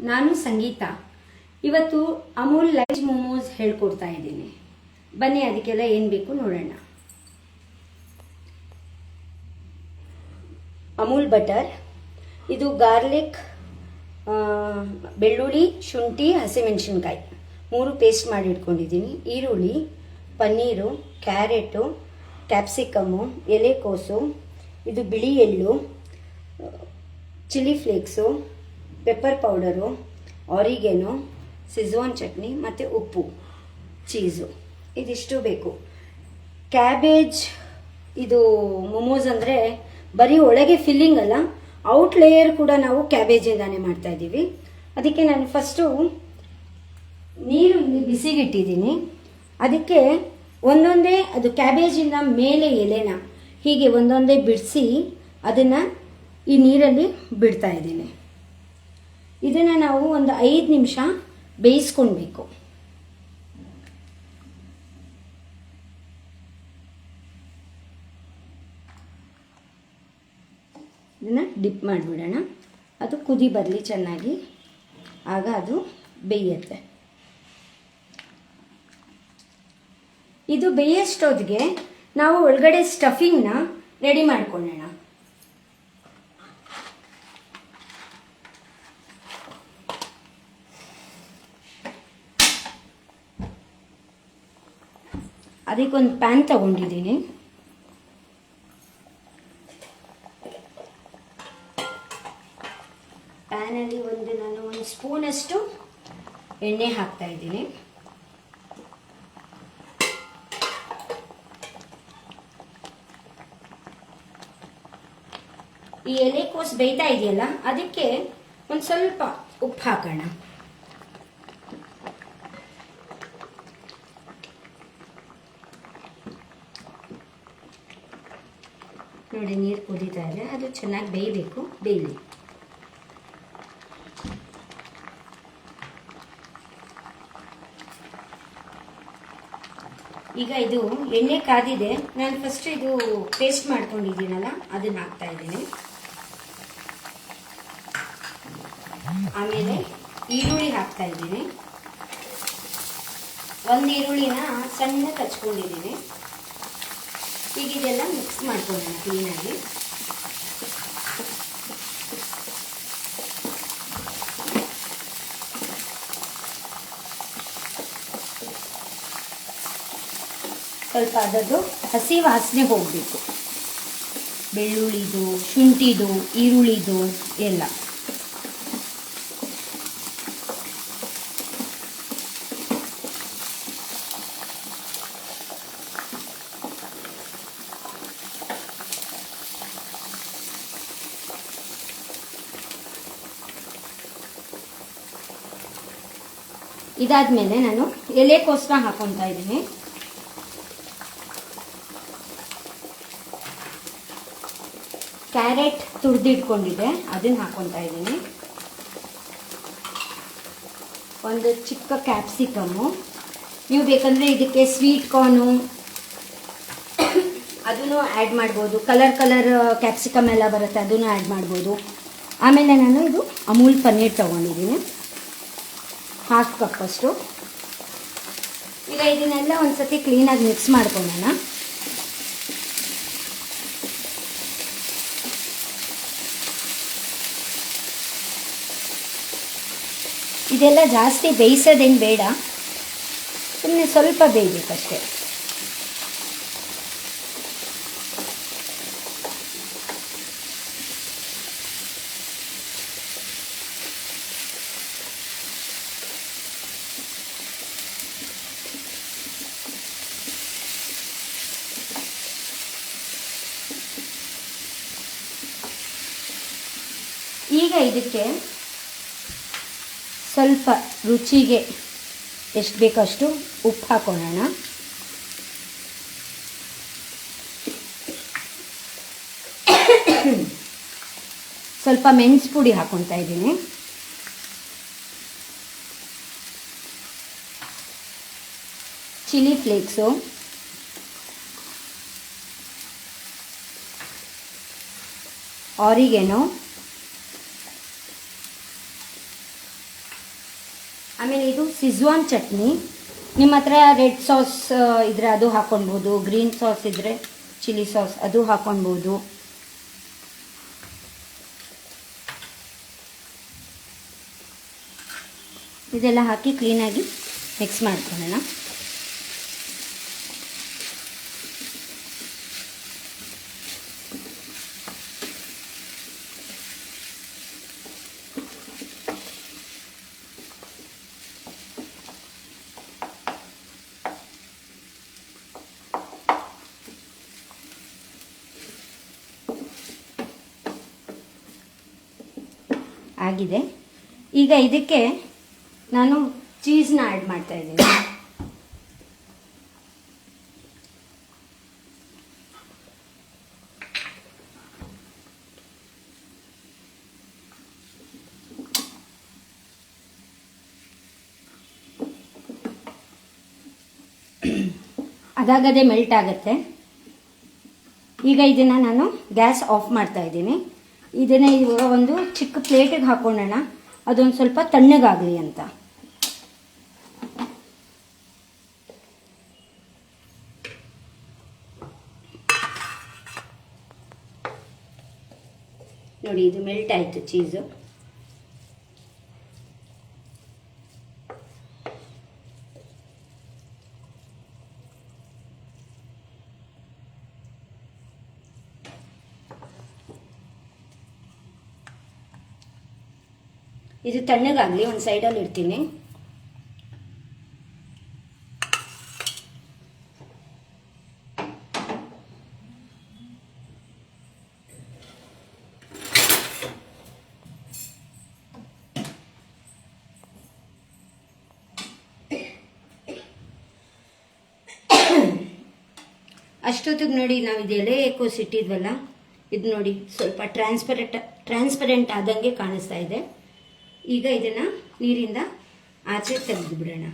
ನಾನು ಸಂಗೀತ. ಇವತ್ತು ಅಮೂಲ್ ಲೈವ್ ಮೋಮೋಸ್ ಹೇಳ್ಕೊಡ್ತಾ ಇದ್ದೀನಿ. ಬನ್ನಿ ಅದಕ್ಕೆಲ್ಲ ಏನು ಬೇಕು ನೋಡೋಣ. ಅಮೂಲ್ ಬಟರ್, ಇದು ಗಾರ್ಲಿಕ್, ಬೆಳ್ಳುಳ್ಳಿ, ಶುಂಠಿ, ಹಸಿಮೆಣಸಿನ್ಕಾಯಿ 3 ಪೇಸ್ಟ್ ಮಾಡಿ ಇಟ್ಕೊಂಡಿದ್ದೀನಿ. ಈರುಳ್ಳಿ, ಪನ್ನೀರು, ಕ್ಯಾರೆಟು, ಕ್ಯಾಪ್ಸಿಕಮ್ಮು, ಎಲೆಕೋಸು, ಇದು ಬಿಳಿ ಎಳ್ಳು, chilli flakes, pepper powder, oregano, schezwan chutney ಮತ್ತು ಉಪ್ಪು, ಚೀಸು, ಇದಿಷ್ಟು ಬೇಕು. ಕ್ಯಾಬೇಜ್, ಇದು ಮೊಮೋಸ್ ಅಂದರೆ ಬರೀ ಒಳಗೆ ಫಿಲ್ಲಿಂಗ್ ಅಲ್ಲ, ಔಟ್ ಲೇಯರ್ ಕೂಡ ನಾವು ಕ್ಯಾಬೇಜಿಂದಾನೆ ಮಾಡ್ತಾ ಇದ್ದೀವಿ. ಅದಕ್ಕೆ ನಾನು ಫಸ್ಟು ನೀರು ಬಿಸಿಗಿಟ್ಟಿದ್ದೀನಿ. ಅದಕ್ಕೆ ಒಂದೊಂದೇ ಅದು ಕ್ಯಾಬೇಜಿಂದ ಮೇಲೆ ಎಲೆನ ಹೀಗೆ ಒಂದೊಂದೇ ಬಿಡಿಸಿ ಅದನ್ನು ಈ ನೀರಲ್ಲಿ ಬಿಡ್ತಾ ಇದ್ದೀನಿ. ಇದನ್ನು ನಾವು ಒಂದು 5 ನಿಮಿಷ ಬೇಯಿಸ್ಕೊಳ್ಬೇಕು. ಇದನ್ನು ಡಿಪ್ ಮಾಡಿಬಿಡೋಣ. ಅದು ಕುದಿ ಬರಲಿ ಚೆನ್ನಾಗಿ, ಆಗ ಅದು ಬೇಯುತ್ತೆ. ಇದು ಬೇಯೋಷ್ಟೊತ್ತಿಗೆ ನಾವು ಒಳಗಡೆ ಸ್ಟಫಿಂಗ್ನ ರೆಡಿ ಮಾಡ್ಕೊಳ್ಳೋಣ. ಅದಕ್ಕೊಂದು ಪ್ಯಾನ್ ತಗೊಂಡಿದ್ದೀನಿ. ಪ್ಯಾನಲ್ಲಿ ನಾನು ಒಂದು ಸ್ಪೂನಷ್ಟು ಎಣ್ಣೆ ಹಾಕ್ತಾ ಇದ್ದೀನಿ. ಈ ಎಲೆಕೋಸು ಬೇಯ್ತಾ ಇದೆಯಲ್ಲ, ಅದಕ್ಕೆ ಒಂದು ಸ್ವಲ್ಪ ಉಪ್ಪು ಹಾಕೋಣ. ನೋಡಿ, ನೀರು ಕುದೀತಾ ಇದೆ, ಅದು ಚೆನ್ನಾಗಿ ಬೇಯಬೇಕು. ಬೇಯಲಿ. ಈಗ ಇದು ಎಣ್ಣೆ ಕಾದಿದೆ. ನಾನು ಫಸ್ಟ್ ಇದು ಪೇಸ್ಟ್ ಮಾಡ್ಕೊಂಡಿದ್ದೀನಲ್ಲ ಅದನ್ನ ಹಾಕ್ತಾ ಇದ್ದೀನಿ. ಆಮೇಲೆ ಈರುಳ್ಳಿ ಹಾಕ್ತಾ ಇದ್ದೀನಿ. ಒಂದು ಈರುಳ್ಳಿನ ಸಣ್ಣಗೆ ಹಚ್ಕೊಂಡಿದ್ದೀನಿ. ಈಗ ಇದೆಲ್ಲ ಮಿಕ್ಸ್ ಮಾಡ್ಕೊಳ್ಳೋಣ ಕ್ಲೀನಾಗಿ. ಸ್ವಲ್ಪ ಅದರದ್ದು ಹಸಿ ವಾಸನೆ ಹೋಗಬೇಕು. ಬೆಳ್ಳುಳ್ಳಿದು, ಶುಂಠಿದು, ಈರುಳ್ಳಿದು ಎಲ್ಲ. ಇದಾದ್ಮೇಲೆ ನಾನು ಎಲೆಕೋಸನ್ನ ಹಾಕೊತಾ ಇದ್ದೀನಿ. ಕ್ಯಾರೆಟ್ ತುರಿದಿಟ್ಕೊಂಡಿದ್ದೆ, ಅದನ್ನ ಹಾಕೊತಾ ಇದ್ದೀನಿ. ಒಂದು ಚಿಕ್ಕ ಕ್ಯಾಪ್ಸಿಕಮ್ಮು, ನೀವು ಬೇಕಂದರೆ ಇದಕ್ಕೆ ಸ್ವೀಟ್ ಕಾರ್ನು ಅದನ್ನು ಆ್ಯಡ್ ಮಾಡ್ಬೋದು. ಕಲರ್ ಕ್ಯಾಪ್ಸಿಕಮ್ ಎಲ್ಲ ಬರುತ್ತೆ, ಅದನ್ನು ಆ್ಯಡ್ ಮಾಡ್ಬೋದು. ಆಮೇಲೆ ನಾನು ಇದು ಅಮೂಲ್ ಪನ್ನೀರ್ ತೊಗೊಂಡಿದ್ದೀನಿ, 1/2 ಕಪ್ಪಷ್ಟು. ಈಗ ಇದನ್ನೆಲ್ಲ ಒಂದು ಸತಿ ಕ್ಲೀನಾಗಿ ಮಿಕ್ಸ್ ಮಾಡ್ಕೊಳ್ಳೋಣ. ಇದೆಲ್ಲ ಜಾಸ್ತಿ ಬೇಯಿಸೋದೇನು ಬೇಡ, ಸುಮ್ಮನೆ ಸ್ವಲ್ಪ ಬೇಯಬೇಕಷ್ಟೆ. ಈಗ ಇದಕ್ಕೆ ಸ್ವಲ್ಪ ರುಚಿಗೆ ಎಷ್ಟು ಬೇಕಷ್ಟು ಉಪ್ಪು ಹಾಕೊಳ್ಳೋಣ. ಸ್ವಲ್ಪ ಮೆಣಸು ಪುಡಿ ಹಾಕೊತಾ ಇದ್ದೀನಿ. ಚಿಲ್ಲಿ ಫ್ಲೇಕ್ಸು, ಆರಿಗೆನೋ, ಆಮೇಲೆ ಇದು ಸಿಝ್ವಾನ್ ಚಟ್ನಿ. ನಿಮ್ಮ ಹತ್ರ ರೆಡ್ ಸಾಸ್ ಇದ್ರೆ ಅದು ಹಾಕೊಳ್ಬೋದು, ಗ್ರೀನ್ ಸಾಸ್ ಇದ್ರೆ ಚಿಲ್ಲಿ ಸಾಸ್ ಅದು ಹಾಕೊಳ್ಬೋದು. ಇದೆಲ್ಲ ಹಾಕಿ ಕ್ಲೀನಾಗಿ ಮಿಕ್ಸ್ ಮಾಡ್ಕೊಳ್ಳೋಣ. ಆಗಿದೆ. ಈಗ ಇದಕ್ಕೆ ನಾನು ಚೀಸ್ನ ಆ್ಯಡ್ ಮಾಡ್ತಾ ಇದ್ದೀನಿ. ಅದಾಗದೇ ಮೆಲ್ಟ್ ಆಗುತ್ತೆ. ಈಗ ಇದನ್ನು ನಾನು ಗ್ಯಾಸ್ ಆಫ್ ಮಾಡ್ತಾ ಇದ್ದೀನಿ. ಇದನ್ನ ಇವಾಗ ಒಂದು ಚಿಕ್ಕ ಪ್ಲೇಟಿಗೆ ಹಾಕೊಳ್ಳೋಣ, ಅದೊಂದು ಸ್ವಲ್ಪ ತಣ್ಣಗಾಗಲಿ ಅಂತ. ನೋಡಿ, ಇದು ಮೆಲ್ಟ್ ಆಯಿತು ಚೀಸು. ಇದು ತಣ್ಣಗಾಗಲಿ, ಒಂದು ಸೈಡಲ್ಲಿ ಇಡ್ತೀನಿ. ಅಷ್ಟೊತ್ತಿಗೆ ನೋಡಿ, ನಾವು ಇದು ಎಲೆ ಕೋಸು ಇಟ್ಟಿದ್ವಲ್ಲ, ಇದು ನೋಡಿ ಸ್ವಲ್ಪ ಟ್ರಾನ್ಸ್ಪರೆಂಟ್ ಆದಂಗೆ ಕಾಣಿಸ್ತಾ ಇದೆ. ಈಗ ಇದನ್ನ ನೀರಿಂದ ಆಚೆ ತೆಗೆದು ಬಿಡೋಣ.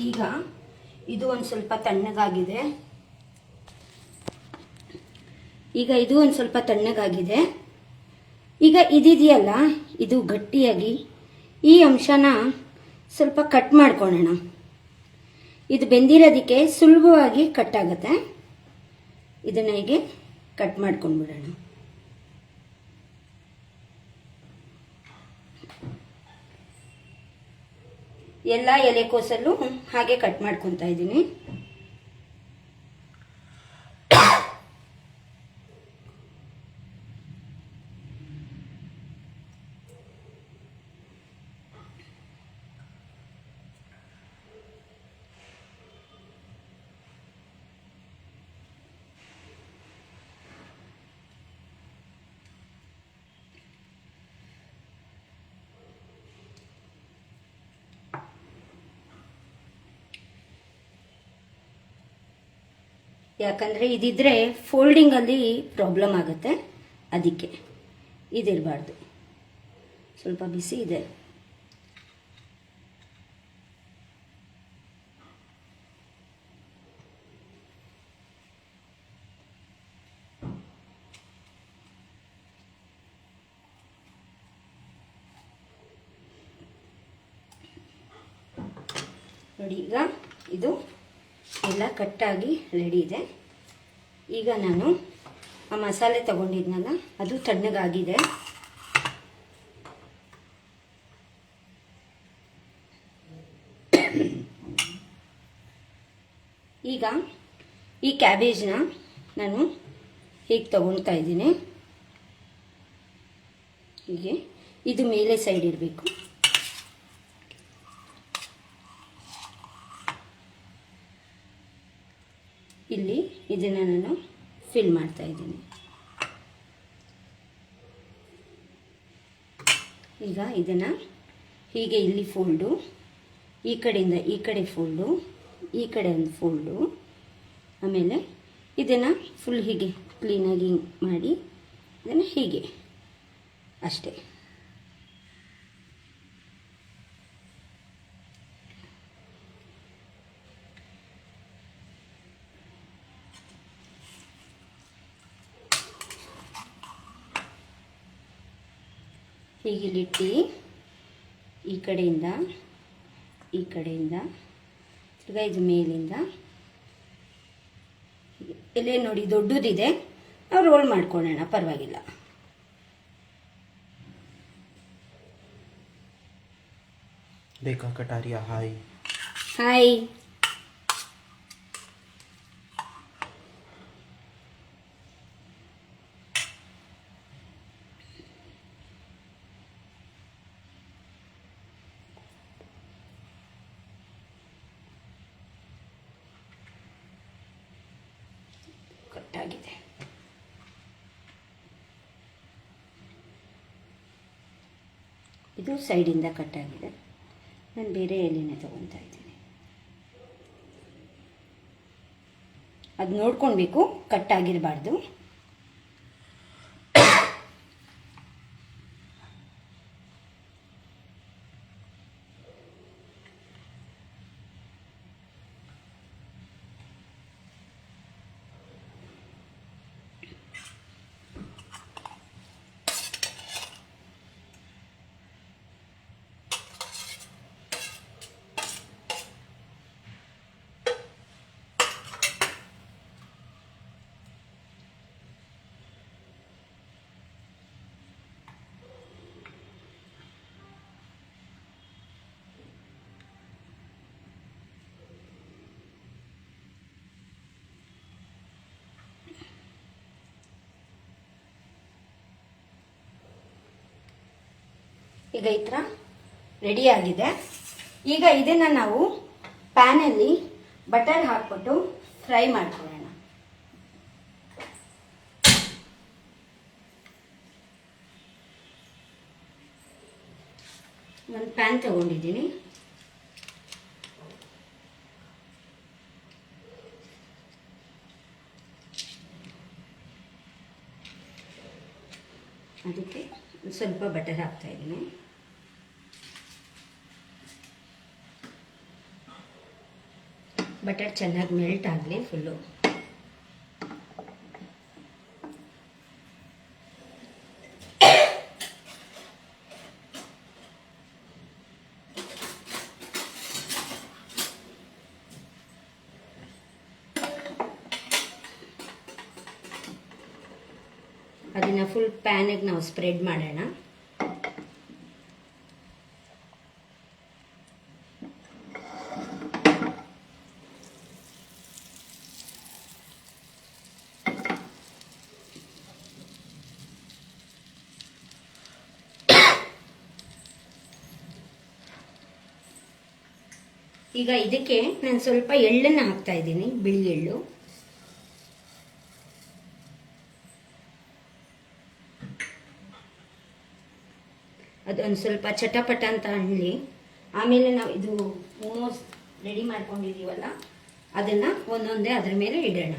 ಈಗ ಇದು ಒಂದು ಸ್ವಲ್ಪ ತಣ್ಣಗಾಗಿದೆ. ಈಗ ಇದಿದೆಯಲ್ಲ, ಇದು ಗಟ್ಟಿಯಾಗಿ ಈ ಅಂಶನ ಸ್ವಲ್ಪ ಕಟ್ ಮಾಡ್ಕೊಳ್ಳೋಣ. ಇದು ಬೆಂದಿರೋದಕ್ಕೆ ಸುಲಭವಾಗಿ ಕಟ್ ಆಗುತ್ತೆ. ಇದನ್ನ ಹೀಗೆ ಕಟ್ ಮಾಡ್ಕೊಂಡ್ಬಿಡೋಣ. ಎಲ್ಲ ಎಲೆಕೋಸಲ್ಲೂ ಹಾಗೆ ಕಟ್ ಮಾಡ್ಕೊತಾ ಇದ್ದೀನಿ. ಯಾಕಂದರೆ ಇದಿದ್ರೆ ಫೋಲ್ಡಿಂಗಲ್ಲಿ ಪ್ರಾಬ್ಲಮ್ ಆಗುತ್ತೆ, ಅದಕ್ಕೆ ಇದಿರಬಾರ್ದು. ಸ್ವಲ್ಪ ಬಿಸಿ ಇದೆ. ನೋಡಿ, ಈಗ ಇದು ಎಲ್ಲ ಕಟ್ಟಾಗಿ ರೆಡಿ ಇದೆ. ಈಗ ನಾನು ಆ ಮಸಾಲೆ ತಗೊಂಡಿದ್ನಲ್ಲ, ಅದು ತಣ್ಣಗಾಗಿದೆ. ಈಗ ಈ ಕ್ಯಾಬೇಜ್ನ ನಾನು ಹೀಗೆ ತಗೊಳ್ತಾ ಇದ್ದೀನಿ. ಹೀಗೆ ಇದು ಮೇಲೆ ಸೈಡ್ ಇರಬೇಕು. ಇಲ್ಲಿ ಇದನ್ನು ನಾನು ಫಿಲ್ ಮಾಡ್ತಾ ಇದ್ದೀನಿ. ಈಗ ಇದನ್ನು ಹೀಗೆ ಇಲ್ಲಿ ಫೋಲ್ಡು, ಈ ಕಡೆಯಿಂದ ಈ ಕಡೆ ಫೋಲ್ಡು, ಈ ಕಡೆ ಒಂದು ಫೋಲ್ಡು, ಆಮೇಲೆ ಇದನ್ನು ಫುಲ್ ಹೀಗೆ ಕ್ಲೀನಾಗಿ ಮಾಡಿ ಇದನ್ನು ಹೀಗೆ ಅಷ್ಟೇ. ಹೀಗಿಲ್ಲಿಟ್ಟು ಈ ಕಡೆಯಿಂದ ತಿರ್ಗ ಇದು ಮೇಲಿಂದ ಎಲೆ ನೋಡಿ ದೊಡ್ಡದಿದೆ, ನಾವು ರೋಲ್ ಮಾಡ್ಕೊಳ್ಳೋಣ, ಪರವಾಗಿಲ್ಲ. देखा कटारिया हाय हाय. ಕಟ್ಟಾಗಿದೆ. ಇದು ಸೈಡಿಂದ ಕಟ್ಟಾಗಿದೆ. ನಾನು ಬೇರೆ ಎಲೆನೇ ತಗೊತಾ ಇದ್ದೀನಿ. ಅದು ನೋಡ್ಕೊಳ್ಬೇಕು, ಕಟ್ಟಾಗಿರಬಾರ್ದು. ಈಗ ಈ ಥರ ರೆಡಿಯಾಗಿದೆ. ಈಗ ಇದನ್ನು ನಾವು ಪ್ಯಾನಲ್ಲಿ ಬಟರ್ ಹಾಕ್ಬಿಟ್ಟು ಫ್ರೈ ಮಾಡ್ಕೊಳ್ಳೋಣ. ಒಂದು ಪ್ಯಾನ್ ತಗೊಂಡಿದ್ದೀನಿ. ಅದಕ್ಕೆ ಸ್ವಲ್ಪ ಬಟರ್ ಹಾಕ್ತಾ ಇದ್ದೀನಿ. ಬಟರ್ ಚೆನ್ನಾಗಿ ಮೆಲ್ಟ್ ಆಗಲಿ ಫುಲ್ಲು. ಅದನ್ನು ಫುಲ್ ಪ್ಯಾನಿಗೆ ನಾವು ಸ್ಪ್ರೆಡ್ ಮಾಡೋಣ. ಈಗ ಇದಕ್ಕೆ ನಾನು ಸ್ವಲ್ಪ ಎಳ್ಳನ್ನು ಹಾಕ್ತಾ ಇದ್ದೀನಿ, ಬಿಳಿ ಎಳ್ಳು. ಅದೊಂದು ಸ್ವಲ್ಪ ಚಟಪಟ ಅಂತ ಹಣ್ಣಿ, ಆಮೇಲೆ ನಾವು ಇದು ಮೋಮೋಸ್ ರೆಡಿ ಮಾಡ್ಕೊಂಡಿದ್ದೀವಲ್ಲ ಅದನ್ನು ಒಂದೊಂದೇ ಅದ್ರ ಮೇಲೆ ಇಡೋಣ.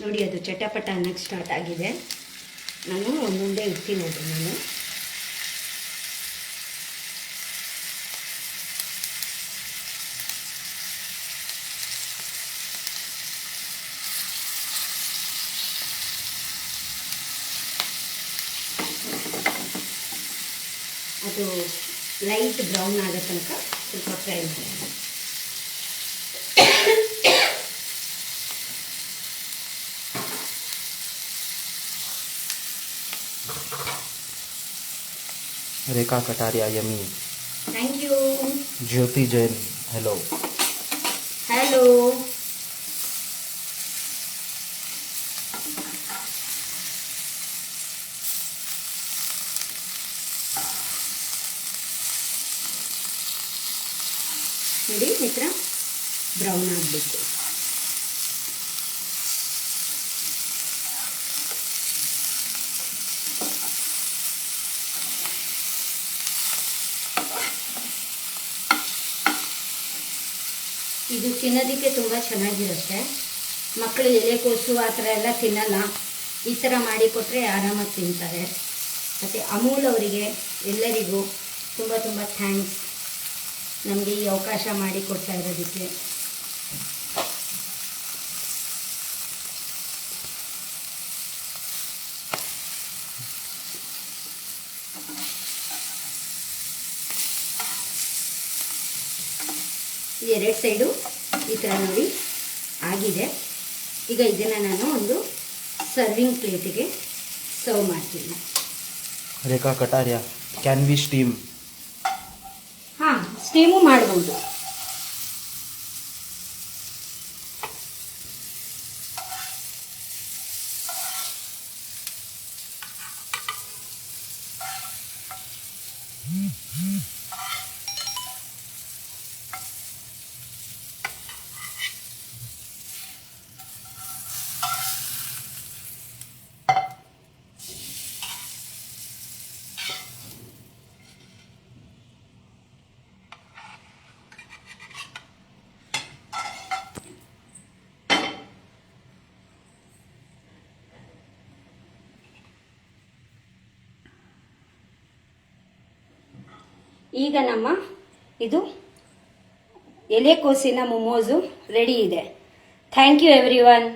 ನೋಡಿ, ಅದು ಚಟಪಟ ಅನ್ನಕ್ಕೆ ಸ್ಟಾರ್ಟ್ ಆಗಿದೆ. ನಾನು ಒಂದೊಂದೇ ಇಡ್ತೀನಿ ಅದ್ರ ಮೇಲೆ. ಅದು ಲೈಟ್ ಬ್ರೌನ್ ಆಗೋ ತನಕ ಸ್ವಲ್ಪ ಫ್ರೈ ಮಾಡಿ. Rekha Kataria yummy. Thank you. Jyoti Jain hello. Hello. ನೋಡಿ ಈ ಥರ ಬ್ರೌನ್ ಆಗಬೇಕು. ಇದು ತಿನ್ನೋದಕ್ಕೆ ತುಂಬ ಚೆನ್ನಾಗಿರುತ್ತೆ. ಮಕ್ಕಳು ಎಲೆಕೋಸು ಆ ಥರ ಎಲ್ಲ ತಿನ್ನಲ್ಲ. ಈ ಥರ ಮಾಡಿ ಕೊಟ್ಟರೆ ಆರಾಮಾಗಿ ತಿಂತಾರೆ. ಮತ್ತು ಅಮೂಲ್ ಅವರಿಗೆ ಎಲ್ಲರಿಗೂ ತುಂಬ ತುಂಬ ಥ್ಯಾಂಕ್ಸ್ ನಮಗೆ ಈ ಅವಕಾಶ ಮಾಡಿ ಕೊಡ್ತಾ ಇರೋದಕ್ಕೆ. ಎರಡು ಸೈಡು ಈ ಥರ ನೋಡಿ ಆಗಿದೆ. ಈಗ ಇದನ್ನು ನಾನು ಒಂದು ಸರ್ವಿಂಗ್ ಪ್ಲೇಟಿಗೆ ಸರ್ವ್ ಮಾಡ್ತೀನಿ. Rekha Kataria can we steam. ಹಾಂ, ಸ್ಟೀಮು ಮಾಡ್ಬೋದು. ಈಗ ನಮ್ಮ ಇದು ಎಲೆಕೋಸಿನ ಮೊಮೋಸು ರೆಡಿ ಇದೆ. Thank you everyone.